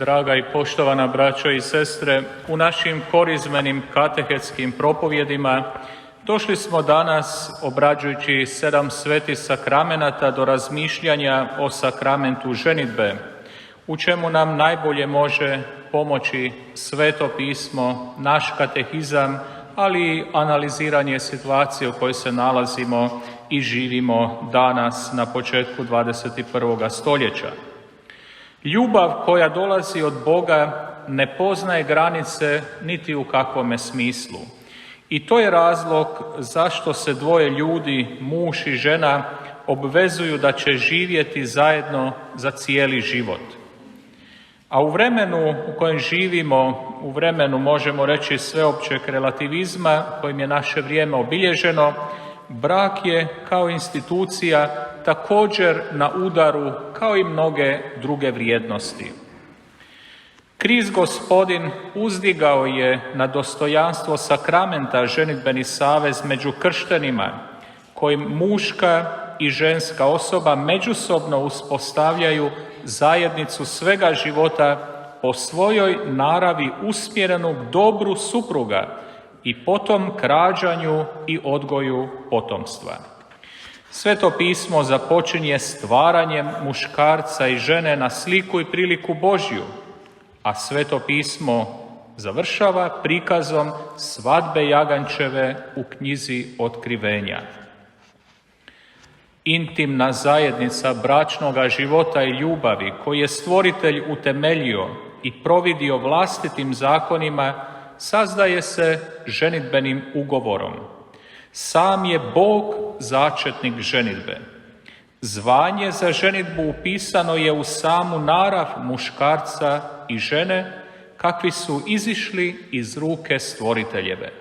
Draga i poštovana braćo i sestre, u našim korizmenim katehetskim propovjedima došli smo danas, obrađujući 7 svetih sakramenata, do razmišljanja o sakramentu ženidbe, u čemu nam najbolje može pomoći Sveto pismo, naš katehizam, ali i analiziranje situacije u kojoj se nalazimo i živimo danas na početku 21. stoljeća. Ljubav koja dolazi od Boga ne poznaje granice niti u kakvome smislu. I to je razlog zašto se dvoje ljudi, muž i žena, obvezuju da će živjeti zajedno za cijeli život. A u vremenu u kojem živimo, u vremenu možemo reći sveopćeg relativizma kojim je naše vrijeme obilježeno, brak je kao institucija također na udaru kao i mnoge druge vrijednosti. Krist Gospodin uzdigao je na dostojanstvo sakramenta ženidbeni savez među krštenima, kojim muška i ženska osoba međusobno uspostavljaju zajednicu svega života po svojoj naravi usmjerenu k dobru supruga i potom k rađanju i odgoju potomstva. Sveto pismo započinje stvaranjem muškarca i žene na sliku i priliku Božju, a Sveto pismo završava prikazom svadbe Jagančeve u knjizi Otkrivenja. Intimna zajednica bračnoga života i ljubavi koju je Stvoritelj utemeljio i providio vlastitim zakonima sazdaje se ženidbenim ugovorom. Sam je Bog začetnik ženidbe. Zvanje za ženidbu upisano je u samu narav muškarca i žene, kakvi su izišli iz ruke Stvoriteljeve.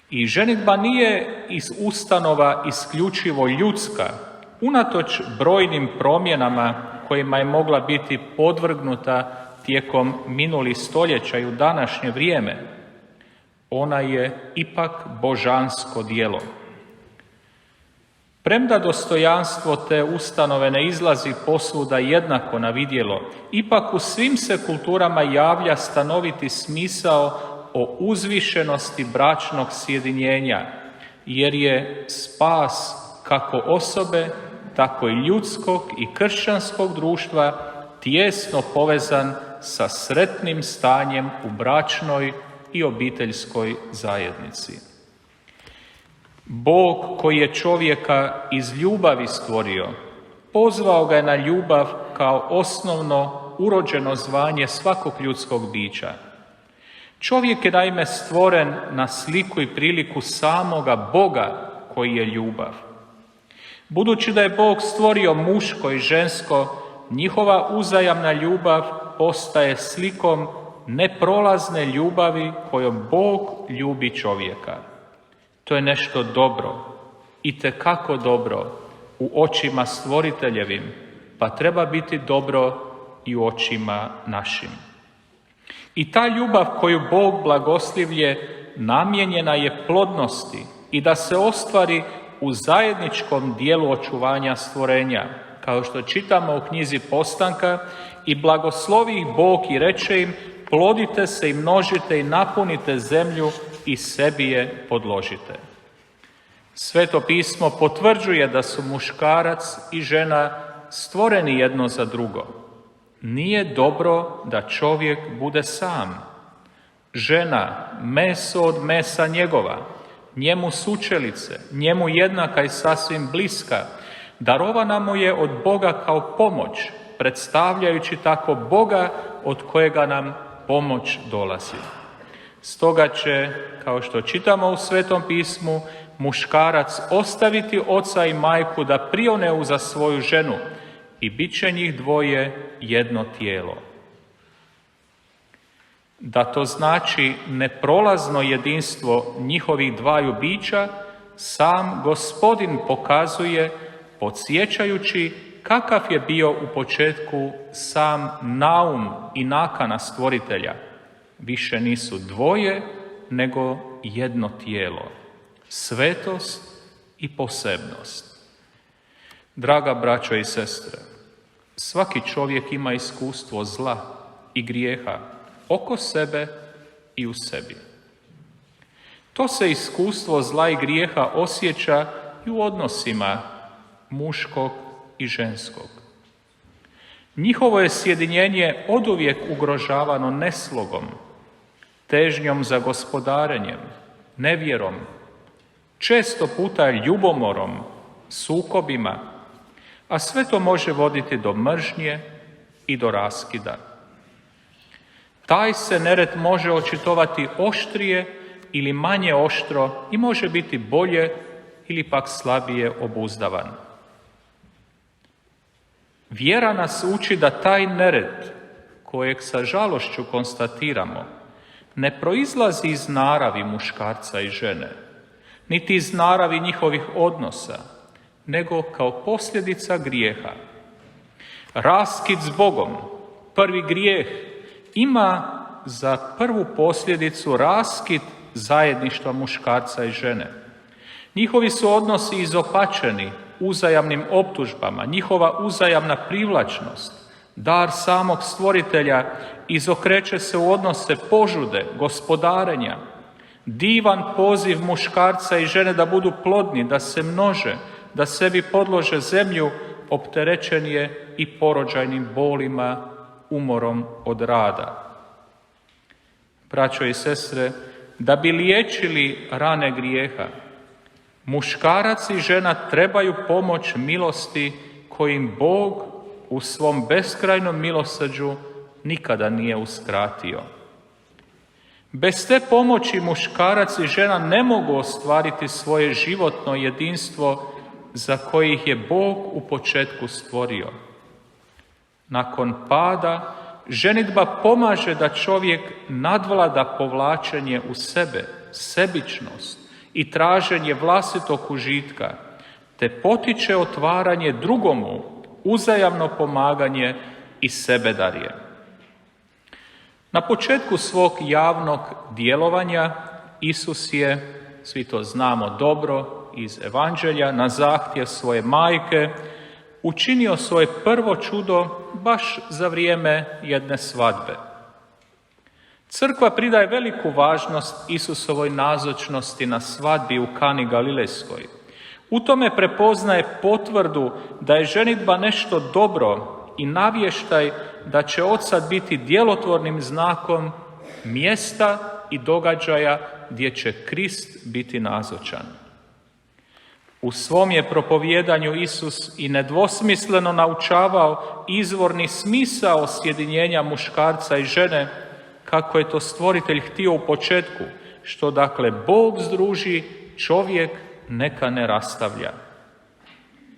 I ženidba nije iz ustanova isključivo ljudska, unatoč brojnim promjenama kojima je mogla biti podvrgnuta tijekom minulih stoljeća i u današnje vrijeme. Ona je ipak božansko djelo. Premda dostojanstvo te ustanove ne izlazi posvuda jednako na vidjelo, ipak u svim se kulturama javlja stanoviti smisao o uzvišenosti bračnog sjedinjenja, jer je spas kako osobe, tako i ljudskog i kršćanskog društva tijesno povezan sa sretnim stanjem u bračnoj i obiteljskoj zajednici. Bog koji je čovjeka iz ljubavi stvorio, pozvao ga je na ljubav kao osnovno urođeno zvanje svakog ljudskog bića. Čovjek je naime stvoren na sliku i priliku samoga Boga koji je ljubav. Budući da je Bog stvorio muško i žensko, njihova uzajamna ljubav postaje slikom neprolazne ljubavi kojom Bog ljubi čovjeka. To je nešto dobro, itekako dobro u očima Stvoriteljevim, pa treba biti dobro i u očima našim. I ta ljubav koju Bog blagoslivlje namijenjena je plodnosti i da se ostvari u zajedničkom dijelu očuvanja stvorenja, kao što čitamo u knjizi Postanka, i blagoslovi ih Bog i reče im: plodite se i množite i napunite zemlju i sebi je podložite. Sveto pismo potvrđuje da su muškarac i žena stvoreni jedno za drugo. Nije dobro da čovjek bude sam. Žena, meso od mesa njegova, njemu sučelice, njemu jednaka i sasvim bliska, darovana mu je od Boga kao pomoć, predstavljajući tako Boga od kojega nam pomoć dolazi. Stoga će, kao što čitamo u Svetom pismu, muškarac ostaviti oca i majku da prione uza svoju ženu i bit će njih dvoje jedno tijelo. Da to znači neprolazno jedinstvo njihovih dvaju bića, sam Gospodin pokazuje podsjećajući kakav je bio u početku sam naum i nakana Stvoritelja. Više nisu dvoje, nego jedno tijelo. Svetost i posebnost. Draga braćo i sestre, svaki čovjek ima iskustvo zla i grijeha oko sebe i u sebi. To se iskustvo zla i grijeha osjeća i u odnosima muškog i ženskog. Njihovo je sjedinjenje oduvijek ugrožavano neslogom, težnjom za gospodarenjem, nevjerom, često puta ljubomorom, sukobima, a sve to može voditi do mržnje i do raskida. Taj se nered može očitovati oštrije ili manje oštro i može biti bolje ili pak slabije obuzdavan. Vjera nas uči da taj nered, kojeg sa žalošću konstatiramo, ne proizlazi iz naravi muškarca i žene, niti iz naravi njihovih odnosa, nego kao posljedica grijeha. Raskid s Bogom, prvi grijeh, ima za prvu posljedicu raskid zajedništva muškarca i žene. Njihovi su odnosi izopačeni uzajamnim optužbama, njihova uzajamna privlačnost, dar samog stvoritelja izokreće se u odnose požude, gospodarenja. Divan poziv muškarca i žene da budu plodni, da se množe, da sebi podlože zemlju, opterećen je i porođajnim bolima, umorom od rada. Braćo i sestre, da bi liječili rane grijeha, muškarac i žena trebaju pomoć milosti kojim Bog u svom beskrajnom milosrđu nikada nije uskratio. Bez te pomoći muškarac i žena ne mogu ostvariti svoje životno jedinstvo za koje ih je Bog u početku stvorio. Nakon pada, ženidba pomaže da čovjek nadvlada povlačenje u sebe, sebičnost i traženje vlastitog užitka, te potiče otvaranje drugomu, uzajamno pomaganje i sebedarje. Na početku svog javnog djelovanja Isus je, svi to znamo dobro iz Evanđelja, na zahtjev svoje majke učinio svoje prvo čudo baš za vrijeme jedne svadbe. Crkva pridaje veliku važnost Isusovoj nazočnosti na svadbi u Kani Galilejskoj. U tome prepoznaje potvrdu da je ženidba nešto dobro i navještaj da će odsad biti djelotvornim znakom mjesta i događaja gdje će Krist biti nazočan. U svom je propovijedanju Isus i nedvosmisleno naučavao izvorni smisao sjedinjenja muškarca i žene, kako je to stvoritelj htio u početku, što dakle Bog združi, čovjek neka ne rastavlja.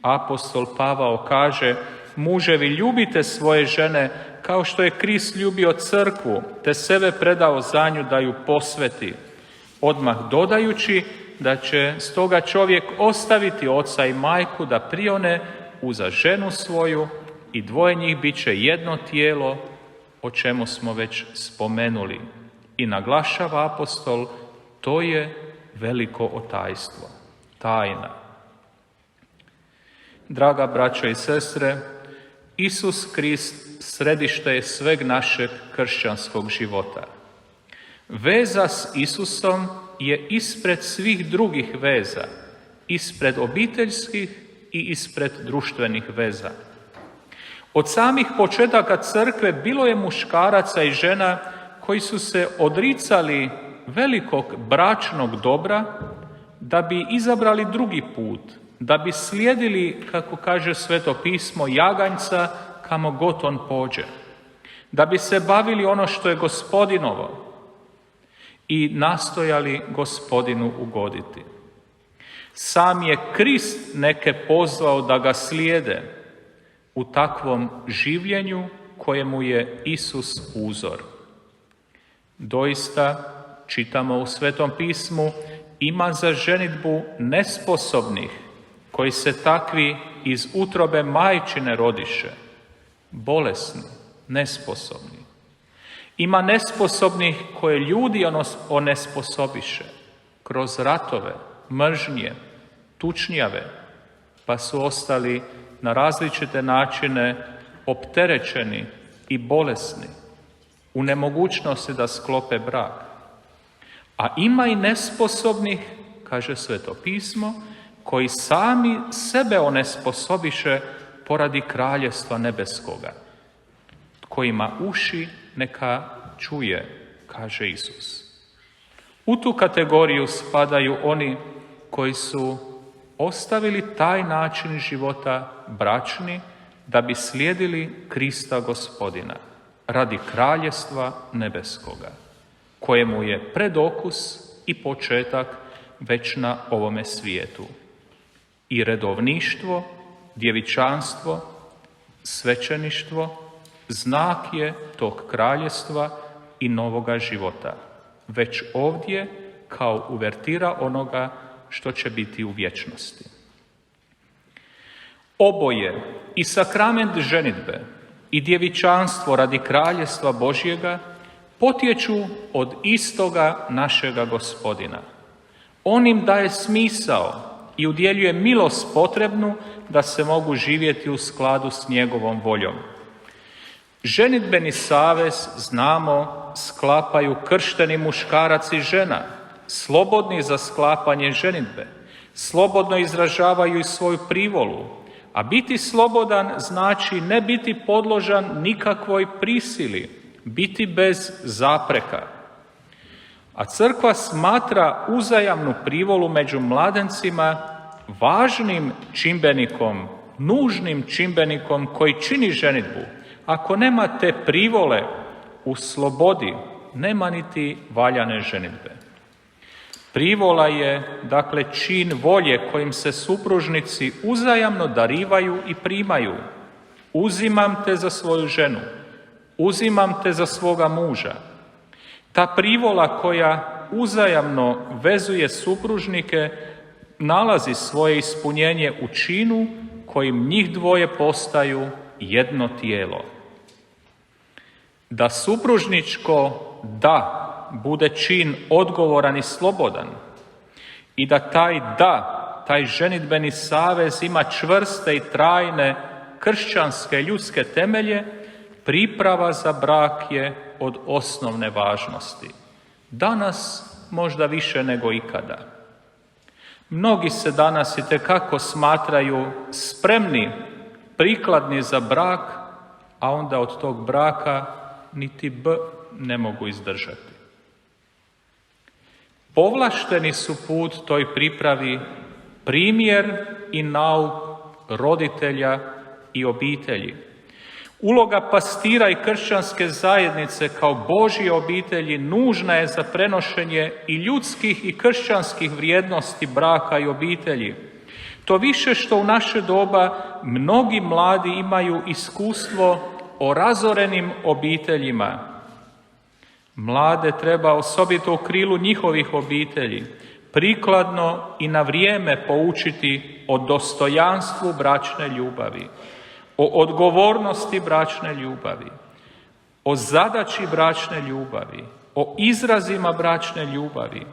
Apostol Pavao kaže: muževi, ljubite svoje žene kao što je Krist ljubio crkvu, te sebe predao za nju da ju posveti, odmah dodajući da će stoga čovjek ostaviti oca i majku da prione uza ženu svoju i dvoje njih bit će jedno tijelo, o čemu smo već spomenuli. I naglašava apostol, to je veliko otajstvo, tajna. Draga braćo i sestre, Isus Krist središte je sveg našeg kršćanskog života. Veza s Isusom je ispred svih drugih veza, ispred obiteljskih i ispred društvenih veza. Od samih početaka crkve bilo je muškaraca i žena koji su se odricali velikog bračnog dobra da bi izabrali drugi put, da bi slijedili, kako kaže Sveto pismo, jaganjca kamo god on pođe, da bi se bavili ono što je Gospodinovo i nastojali Gospodinu ugoditi. Sam je Krist neke pozvao da ga slijede u takvom življenju kojemu je Isus uzor. Doista, čitamo u Svetom pismu, ima za ženidbu nesposobnih, koji se takvi iz utrobe majčine rodiše, bolesni, nesposobni. Ima nesposobnih koje ljudi onesposobiše kroz ratove, mržnje, tučnjave, pa su ostali na različite načine opterećeni i bolesni. u nemogućnosti da sklope brak. A ima i nesposobnih, kaže Sveto pismo, koji sami sebe onesposobiše poradi Kraljevstva nebeskoga. Tko ima uši, neka čuje, kaže Isus. U tu kategoriju spadaju oni koji su ostavili taj način života bračni da bi slijedili Krista Gospodina radi Kraljevstva nebeskoga, kojemu je predokus i početak već na ovome svijetu. I redovništvo, djevičanstvo, svećeništvo znak je tog kraljevstva i novoga života, već ovdje kao uvertira onoga što će biti u vječnosti. Oboje, i sakrament ženidbe i djevičanstvo radi Kraljevstva Božjega, potječu od istoga našega Gospodina. On im daje smisao i udjeljuje milost potrebnu da se mogu živjeti u skladu s njegovom voljom. Ženidbeni savez, znamo, sklapaju kršteni muškarac i žena, slobodni za sklapanje ženidbe, slobodno izražavaju i svoju privolu, a biti slobodan znači ne biti podložan nikakvoj prisili, biti bez zapreka. A crkva smatra uzajamnu privolu među mladencima važnim čimbenikom, nužnim čimbenikom koji čini ženidbu. Ako nema te privole u slobodi, nema niti valjane ženidbe. Privola je, dakle, čin volje kojim se supružnici uzajamno darivaju i primaju. Uzimam te za svoju ženu, uzimam te za svoga muža. Ta privola koja uzajamno vezuje supružnike nalazi svoje ispunjenje u činu kojim njih dvoje postaju jedno tijelo. Da supružničko da bude čin odgovoran i slobodan i da taj ženidbeni savez ima čvrste i trajne kršćanske ljudske temelje, priprava za brak je od osnovne važnosti. Danas možda više nego ikada. Mnogi se danas itekako smatraju spremni, prikladni za brak, a onda od tog braka niti B ne mogu izdržati. Povlašteni su put toj pripravi primjer i nauk roditelja i obitelji. Uloga pastira i kršćanske zajednice kao Božje obitelji nužna je za prenošenje i ljudskih i kršćanskih vrijednosti braka i obitelji. To više što u naše doba mnogi mladi imaju iskustvo o razorenim obiteljima. Mlade treba osobito u krilu njihovih obitelji prikladno i na vrijeme poučiti o dostojanstvu bračne ljubavi, o odgovornosti bračne ljubavi, o zadaći bračne ljubavi, o izrazima bračne ljubavi,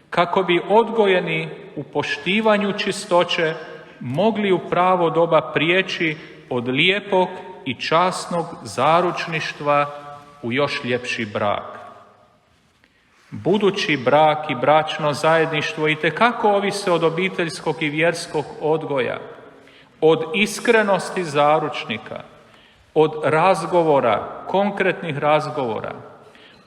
kako bi odgojeni u poštivanju čistoće mogli u pravo doba prijeći od lijepog i časnog zaručništva u još ljepši brak. Budući brak i bračno zajedništvo itekako ovise od obiteljskog i vjerskog odgoja, od iskrenosti zaručnika, od razgovora, konkretnih razgovora,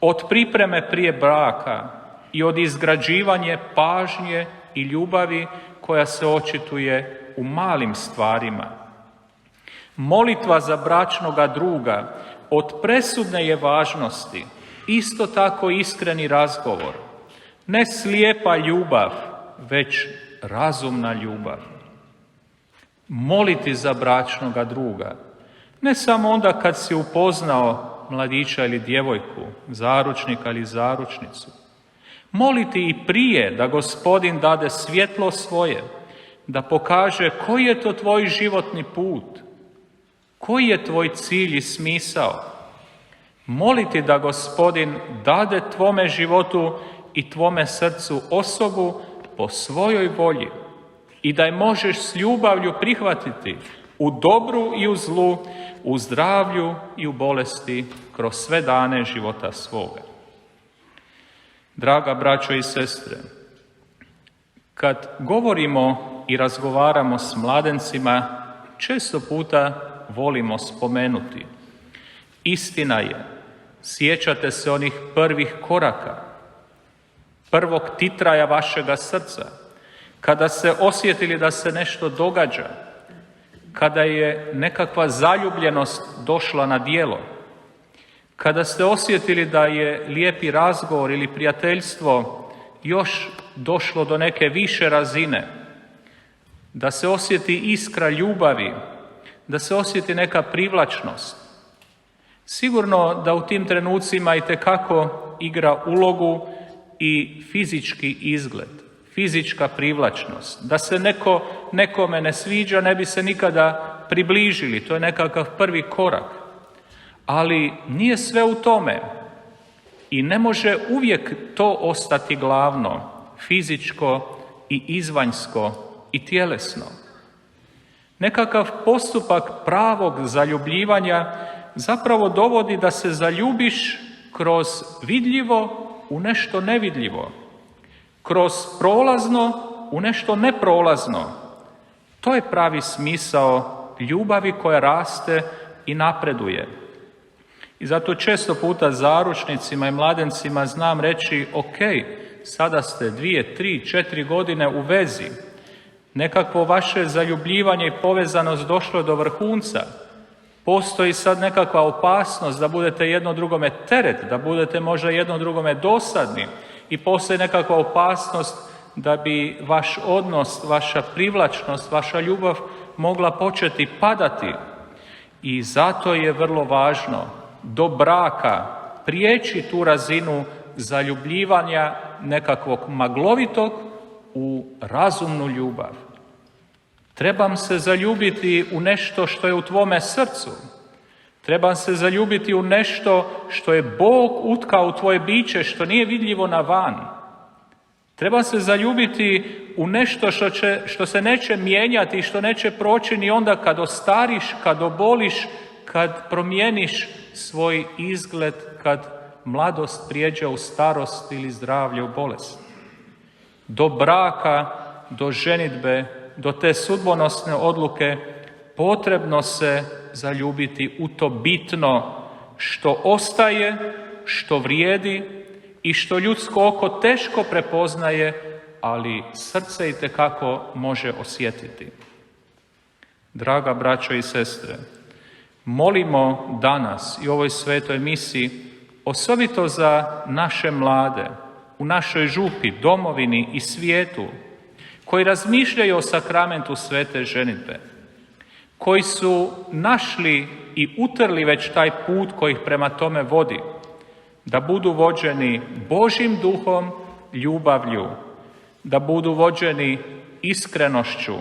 od pripreme prije braka i od izgrađivanja pažnje i ljubavi koja se očituje u malim stvarima. Molitva za bračnoga druga od presudne je važnosti, isto tako iskreni razgovor, ne slijepa ljubav, već razumna ljubav. Moliti za bračnoga druga, ne samo onda kad si upoznao mladića ili djevojku, zaručnika ili zaručnicu. Moliti i prije da Gospodin dade svjetlo svoje, da pokaže koji je to tvoj životni put, koji je tvoj cilj i smisao. Moliti da Gospodin dade tvome životu i tvome srcu osobu po svojoj volji i da je možeš s ljubavlju prihvatiti u dobru i u zlu, u zdravlju i u bolesti, kroz sve dane života svoga. Draga braćo i sestre, kad govorimo i razgovaramo s mladencima, često puta volimo spomenuti: istina je, sjećate se onih prvih koraka, prvog titraja vašega srca, kada ste osjetili da se nešto događa, kada je nekakva zaljubljenost došla na djelo, kada ste osjetili da je lijepi razgovor ili prijateljstvo još došlo do neke više razine, da se osjeti iskra ljubavi, da se osjeti neka privlačnost. Sigurno da u tim trenucima itekako igra ulogu i fizički izgled, fizička privlačnost. Da se nekome ne sviđa, ne bi se nikada približili, to je nekakav prvi korak. Ali nije sve u tome i ne može uvijek to ostati glavno, fizičko i izvanjsko i tjelesno. Nekakav postupak pravog zaljubljivanja zapravo dovodi da se zaljubiš kroz vidljivo u nešto nevidljivo, kroz prolazno u nešto neprolazno. To je pravi smisao ljubavi koja raste i napreduje. I zato često puta zaručnicima i mladencima znam reći: ok, sada ste 2, 3, 4 godine u vezi, nekakvo vaše zaljubljivanje i povezanost došlo do vrhunca, postoji sad nekakva opasnost da budete jedno drugome teret, da budete možda jedno drugome dosadni i postoji nekakva opasnost da bi vaš odnos, vaša privlačnost, vaša ljubav mogla početi padati. I zato je vrlo važno do braka prijeći tu razinu zaljubljivanja nekakvog maglovitog u razumnu ljubav. Trebam se zaljubiti u nešto što je u tvome srcu. Trebam se zaljubiti u nešto što je Bog utkao u tvoje biće, što nije vidljivo na van. Treba se zaljubiti u nešto što se neće mijenjati i što neće proći ni onda kad ostariš, kad oboliš, kad promijeniš svoj izgled, kad mladost prijeđe u starost ili zdravlje u bolest. Do braka, do ženidbe, do te sudbonosne odluke potrebno se zaljubiti u to bitno što ostaje, što vrijedi i što ljudsko oko teško prepoznaje, ali srce itekako može osjetiti. Draga braćo i sestre, molimo danas i u ovoj svetoj misi osobito za naše mlade u našoj župi, domovini i svijetu, koji razmišljaju o sakramentu svete ženidbe, koji su našli i utrli već taj put koji ih prema tome vodi, da budu vođeni Božjim duhom, ljubavlju, da budu vođeni iskrenošću,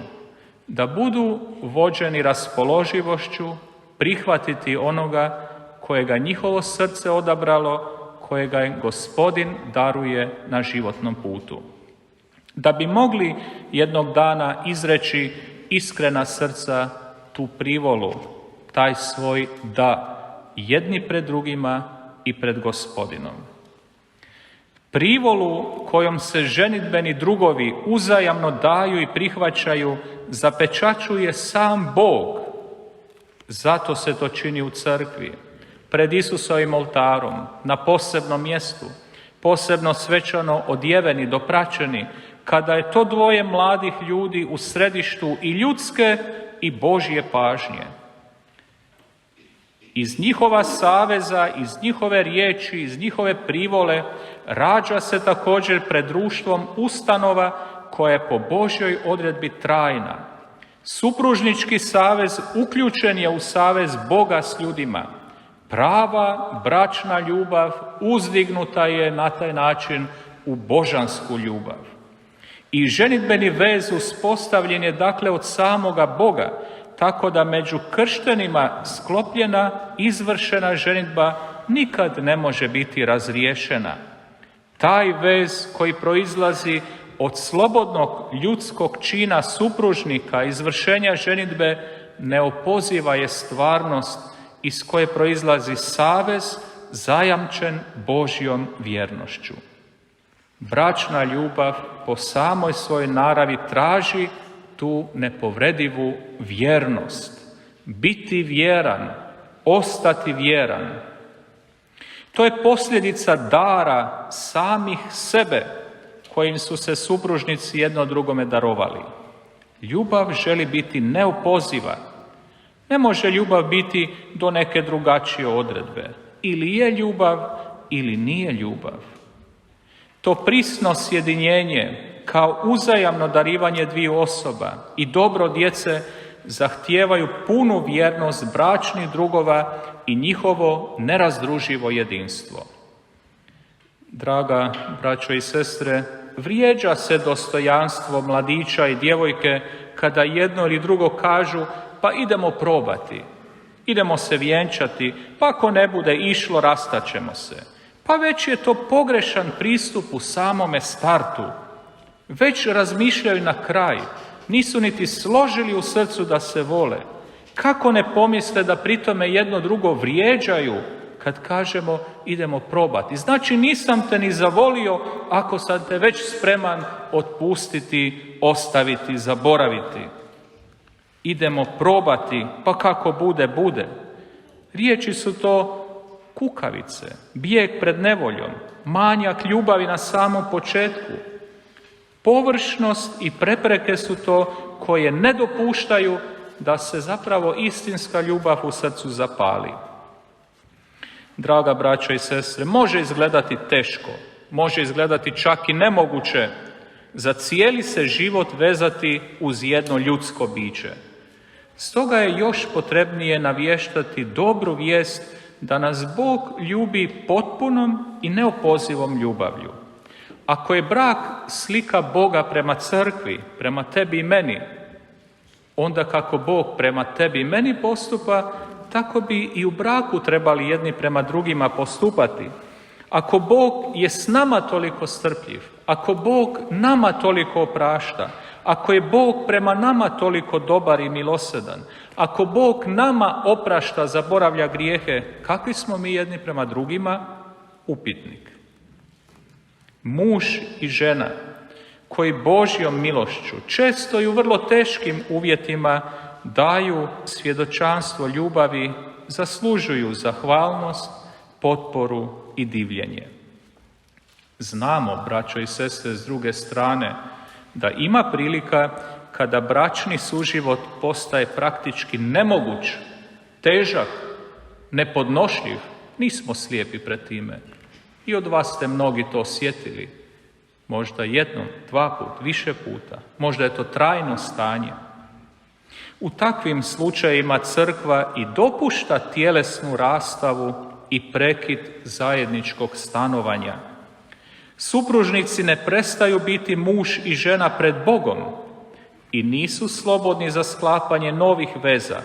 da budu vođeni raspoloživošću prihvatiti onoga kojega njihovo srce odabralo, kojega im Gospodin daruje na životnom putu. Da bi mogli jednog dana izreći iskrena srca tu privolu, taj svoj da, jedni pred drugima i pred Gospodinom. Privolu kojom se ženidbeni drugovi uzajamno daju i prihvaćaju zapečaćuje sam Bog. Zato se to čini u crkvi, pred Isusovim oltarom, na posebnom mjestu, posebno svečano odjeveni, dopraćeni, kada je to dvoje mladih ljudi u središtu i ljudske i Božje pažnje. Iz njihova saveza, iz njihove riječi, iz njihove privole rađa se također pred društvom ustanova koja je po Božjoj odredbi trajna. Supružnički savez uključen je u savez Boga s ljudima. Prava bračna ljubav uzdignuta je na taj način u božansku ljubav. I ženidbeni vez uspostavljen je dakle od samoga Boga, tako da među krštenima sklopljena, izvršena ženidba nikad ne može biti razriješena. Taj vez koji proizlazi od slobodnog ljudskog čina supružnika, izvršenja ženidbe, neopoziva je stvarnost iz koje proizlazi savez zajamčen Božjom vjernošću. Bračna ljubav po samoj svojoj naravi traži tu nepovredivu vjernost. Biti vjeran, ostati vjeran. To je posljedica dara samih sebe kojim su se supružnici jedno drugome darovali. Ljubav želi biti neopoziva. Ne može ljubav biti do neke drugačije odredbe. Ili je ljubav, ili nije ljubav. To prisno sjedinjenje kao uzajamno darivanje dviju osoba i dobro djece zahtijevaju punu vjernost bračnih drugova i njihovo nerazdruživo jedinstvo. Draga braćo i sestre, vrijeđa se dostojanstvo mladića i djevojke kada jedno ili drugo kažu pa idemo probati, idemo se vjenčati, pa ako ne bude išlo rastaćemo se. Pa već je to pogrešan pristup u samome startu. Već razmišljaju na kraj, nisu niti složili u srcu da se vole. Kako ne pomisle da pri tome jedno drugo vrijeđaju kad kažemo idemo probati? Znači nisam te ni zavolio ako sam te već spreman otpustiti, ostaviti, zaboraviti. Idemo probati, pa kako bude, bude. Riječi su to kukavice, bijeg pred nevoljom, manjak ljubavi na samom početku. Površnost i prepreke su to koje ne dopuštaju da se zapravo istinska ljubav u srcu zapali. Draga braćo i sestre, može izgledati teško, može izgledati čak i nemoguće za cijeli se život vezati uz jedno ljudsko biće. Stoga je još potrebnije navještati dobru vijest da nas Bog ljubi potpunom i neopozivom ljubavlju. Ako je brak slika Boga prema crkvi, prema tebi i meni, onda kako Bog prema tebi i meni postupa, tako bi i u braku trebali jedni prema drugima postupati. Ako Bog je s nama toliko strpljiv, ako Bog nama toliko oprašta, ako je Bog prema nama toliko dobar i milosrdan, ako Bog nama oprašta, zaboravlja grijehe, kakvi smo mi jedni prema drugima? Upitnik. Muž i žena koji Božjom milošću, često i u vrlo teškim uvjetima, daju svjedočanstvo ljubavi, zaslužuju zahvalnost, potporu i divljenje. Znamo, braćo i sestre, s druge strane, da ima prilika kada bračni suživot postaje praktički nemoguć, težak, nepodnošljiv. Nismo slijepi pred time. I od vas ste mnogi to osjetili. Možda jednom, dva put, više puta. Možda je to trajno stanje. U takvim slučajevima crkva i dopušta tjelesnu rastavu i prekid zajedničkog stanovanja. Supružnici ne prestaju biti muž i žena pred Bogom i nisu slobodni za sklapanje novih veza.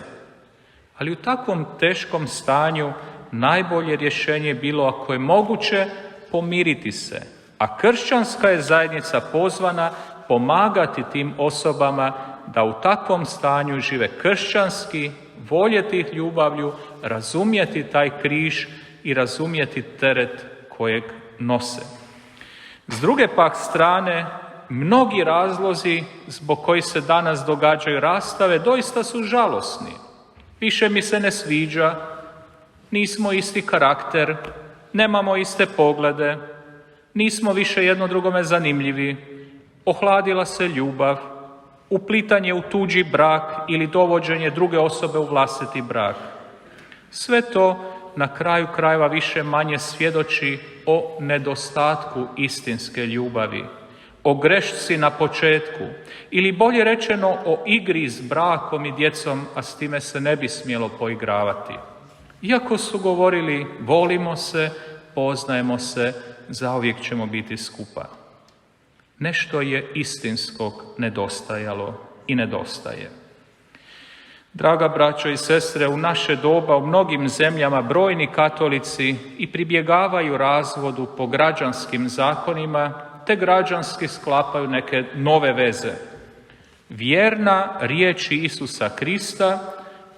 Ali u takvom teškom stanju najbolje rješenje je bilo, ako je moguće, pomiriti se. A kršćanska je zajednica pozvana pomagati tim osobama da u takvom stanju žive kršćanski, voljeti ih ljubavlju, razumjeti taj križ i razumjeti teret kojeg nose. S druge pak strane, mnogi razlozi zbog kojih se danas događaju rastave doista su žalosni. Više mi se ne sviđa, nismo isti karakter, nemamo iste poglede, nismo više jedno drugome zanimljivi, ohladila se ljubav, uplitanje u tuđi brak ili dovođenje druge osobe u vlastiti brak. Sve to na kraju krajeva više manje svjedoči o nedostatku istinske ljubavi, o grešci na početku ili bolje rečeno o igri s brakom i djecom, a s time se ne bi smjelo poigravati. Iako su govorili volimo se, poznajemo se, zauvijek ćemo biti skupa. Nešto je istinskog nedostajalo i nedostaje. Draga braćo i sestre, u naše doba u mnogim zemljama brojni katolici i pribjegavaju razvodu po građanskim zakonima, te građanski sklapaju neke nove veze. Vjerna riječi Isusa Krista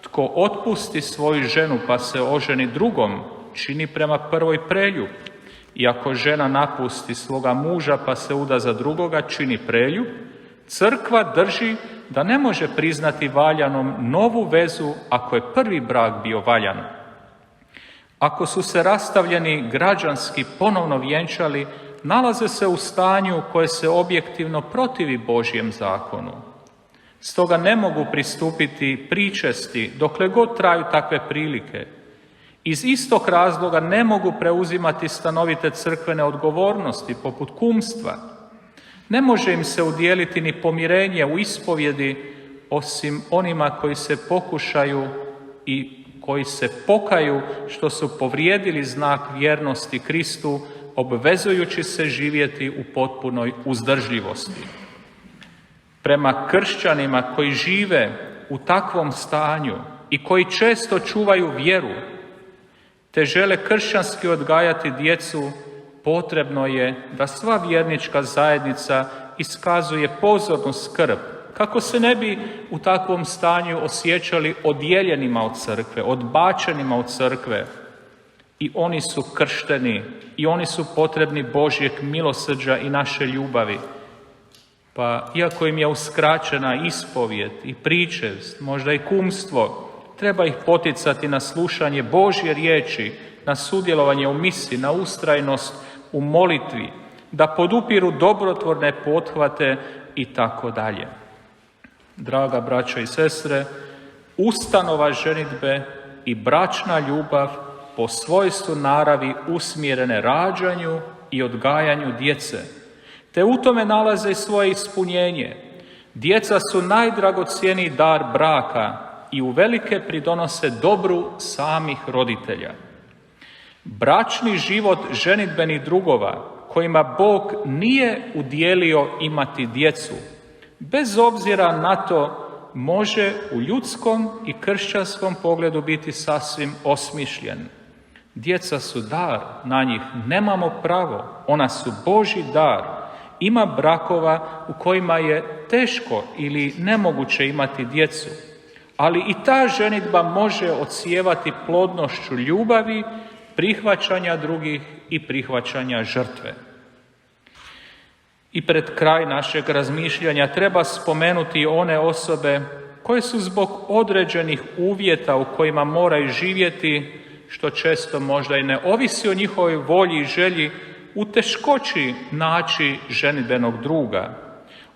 Tko otpusti svoju ženu pa se oženi drugom, čini prema prvoj preljub. I ako žena napusti svoga muža pa se uda za drugoga, čini preljub. Crkva drži da ne može priznati valjanom novu vezu ako je prvi brak bio valjan. Ako su se rastavljeni građanski ponovno vjenčali, nalaze se u stanju koje se objektivno protivi Božjem zakonu. Stoga ne mogu pristupiti pričesti dokle god traju takve prilike. Iz istog razloga ne mogu preuzimati stanovite crkvene odgovornosti poput kumstva. Ne može im se udijeliti ni pomirenje u ispovjedi, osim onima koji se pokušaju i koji se pokaju što su povrijedili znak vjernosti Kristu, obvezujući se živjeti u potpunoj uzdržljivosti. Prema kršćanima koji žive u takvom stanju i koji često čuvaju vjeru, te žele kršćanski odgajati djecu, potrebno je da sva vjernička zajednica iskazuje pozornu skrb, kako se ne bi u takvom stanju osjećali odijeljenima od crkve, odbačenima od crkve. I oni su kršteni, i oni su potrebni Božjeg milosrđa i naše ljubavi. Pa iako im je uskraćena ispovjed i pričest, možda i kumstvo, treba ih poticati na slušanje Božje riječi, na sudjelovanje u misi, na ustrajnost u molitvi, da podupiru dobrotvorne pothvate i tako dalje. Draga braćo i sestre, ustanova ženidbe i bračna ljubav po svojstvu naravi usmjerene rađanju i odgajanju djece, te u tome nalaze i svoje ispunjenje. Djeca su najdragocjeniji dar braka i uvelike pridonose dobru samih roditelja. Bračni život ženidbenih drugova, kojima Bog nije udjelio imati djecu, bez obzira na to, može u ljudskom i kršćanskom pogledu biti sasvim osmišljen. Djeca su dar, na njih nemamo pravo, ona su Božji dar. Ima brakova u kojima je teško ili nemoguće imati djecu, ali i ta ženidba može odsijevati plodnošću ljubavi, prihvaćanja drugih i prihvaćanja žrtve. I pred kraj našeg razmišljanja treba spomenuti one osobe koje su zbog određenih uvjeta u kojima moraju živjeti, što često možda i ne ovisi o njihovoj volji i želji, u teškoći naći ženidbenog druga.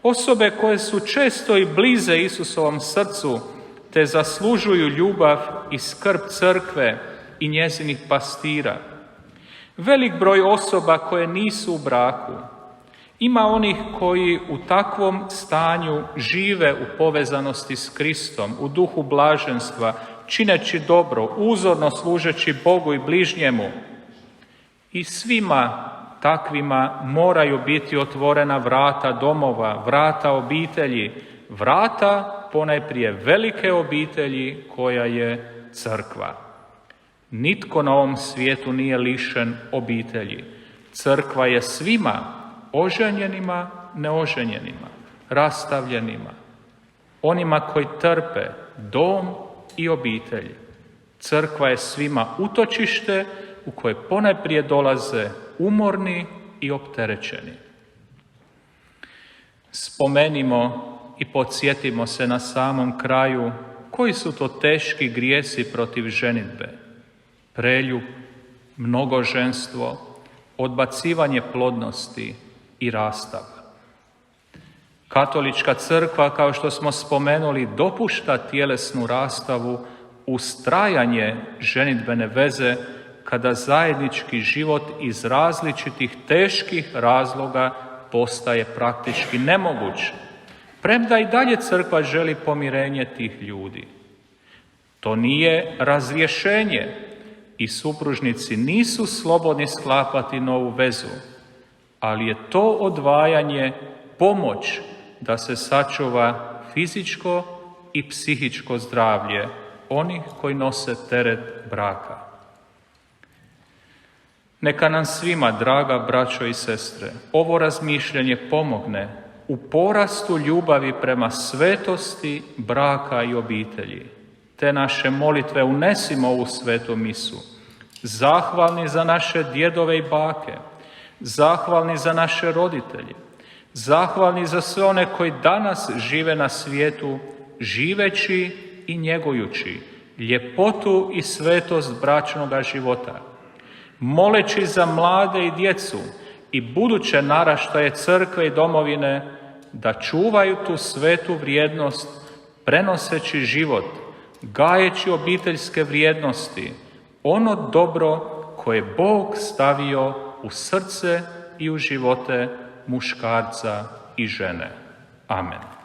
Osobe koje su često i blize Isusovom srcu, te zaslužuju ljubav i skrb crkve i njezinih pastira. Velik broj osoba koje nisu u braku. Ima onih koji u takvom stanju žive u povezanosti s Kristom, u duhu blaženstva, čineći dobro, uzorno služeći Bogu i bližnjemu. I svima takvima moraju biti otvorena vrata domova, vrata obitelji, vrata ponajprije velike obitelji koja je crkva. Nitko na ovom svijetu nije lišen obitelji. Crkva je svima, oženjenima, neoženjenima, rastavljenima, onima koji trpe, dom i obitelj. Crkva je svima utočište u koje ponajprije dolaze umorni i opterećeni. Spomenimo i podsjetimo se na samom kraju koji su to teški grijesi protiv ženidbe. Preljub, mnogoženstvo, odbacivanje plodnosti i rastav. Katolička crkva, kao što smo spomenuli, dopušta tjelesnu rastavu uz trajanje ženidbene veze kada zajednički život iz različitih teških razloga postaje praktički nemoguć, premda i dalje crkva želi pomirenje tih ljudi. To nije razrješenje i supružnici nisu slobodni sklapati novu vezu, ali je to odvajanje pomoć da se sačuva fizičko i psihičko zdravlje onih koji nose teret braka. Neka nam svima, draga braćo i sestre, ovo razmišljanje pomogne u porastu ljubavi prema svetosti braka i obitelji, te naše molitve unesimo u svetu misu, zahvalni za naše djedove i bake, zahvalni za naše roditelje, zahvalni za sve one koji danas žive na svijetu, živeći i njegujući ljepotu i svetost bračnoga života, moleći za mlade i djecu i buduće naraštaje crkve i domovine da čuvaju tu svetu vrijednost, prenoseći život, gajeći obiteljske vrijednosti, ono dobro koje je Bog stavio u srce i u živote muškarca i žene. Amen.